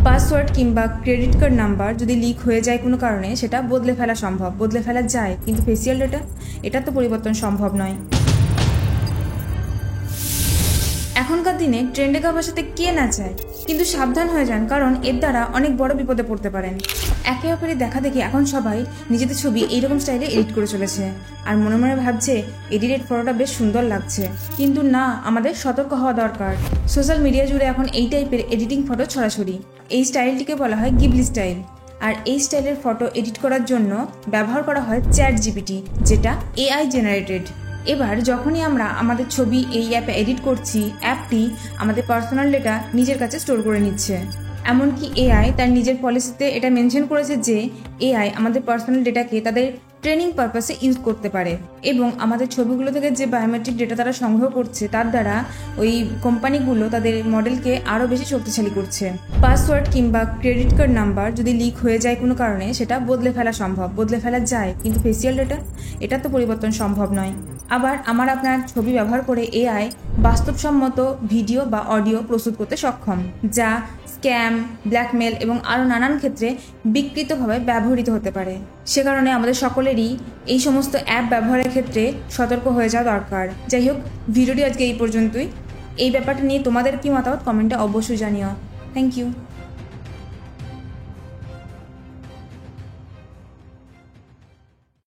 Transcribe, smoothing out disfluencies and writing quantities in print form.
Password কিংবা credit card number যদি leak হয়ে যায় কোনো কারণে সেটা বদলে ফেলা সম্ভব, বদলে ফেলা যায়, কিন্তু ফেসিয়াল ডেটা এটা তো পরিবর্তন সম্ভব নয়। এখনকার দিনে ট্রেন্ডে গা ভাসাতে কে না চায়, কিন্তু সাবধান হয়ে যান, কারণ এর দ্বারা অনেক বড় বিপদে পড়তে পারেন। একে অপরের দেখা দেখি এখন সবাই নিজেদের ছবি এইরকম স্টাইলে এডিট করে চলেছে, আর মনে মনে ভাবছে এডিটেড ফটোটা বেশ সুন্দর লাগছে, কিন্তু না, আমাদের সতর্ক হওয়া দরকার। সোশ্যাল মিডিয়া জুড়ে এখন এই টাইপের এডিটিং ফটো ছড়াছড়ি। এই স্টাইলটিকে বলা হয় গিবলি স্টাইল, আর এই স্টাইলের ফটো এডিট করার জন্য ব্যবহার করা হয় ChatGPT, যেটা AI জেনারেটেড। এবার যখনই আমরা আমাদের ছবি এই অ্যাপে এডিট করছি, অ্যাপটি আমাদের পার্সোনাল ডেটা নিজের কাছে স্টোর করে নিচ্ছে। এমনকি AI তার নিজের পলিসিতে এটা মেনশন করেছে যে AI আমাদের পার্সোনাল ডেটাকে তাদের ট্রেনিং পারপাসে ইউজ করতে পারে, এবং আমাদের ছবিগুলো থেকে যে বায়োমেট্রিক ডেটা তারা সংগ্রহ করছে তার দ্বারা ওই কোম্পানিগুলো তাদের মডেলকে আরও বেশি শক্তিশালী করছে। পাসওয়ার্ড কিংবা ক্রেডিট কার্ড নাম্বার যদি লিক হয়ে যায় কোনো কারণে সেটা বদলে ফেলা সম্ভব, বদলে ফেলা যায়, কিন্তু ফেসিয়াল ডেটা এটা তো পরিবর্তন সম্ভব নয়। আবার আপনার ছবি ব্যবহার করে AI বাস্তবসম্মত ভিডিও বা অডিও প্রস্তুত করতে সক্ষম, যা স্ক্যাম, ব্ল্যাকমেল এবং আরও নানান ক্ষেত্রে বিকৃতভাবে ব্যবহৃত হতে পারে। সে কারণে আমাদের সকলেরই এই সমস্ত অ্যাপ ব্যবহারের ক্ষেত্রে সতর্ক হয়ে যাওয়া দরকার। যাই হোক, ভিডিওটি আজকে এই পর্যন্তই। এই ব্যাপারটা নিয়ে তোমাদের কি মতামত কমেন্টে অবশ্যই জানিও। Thank you.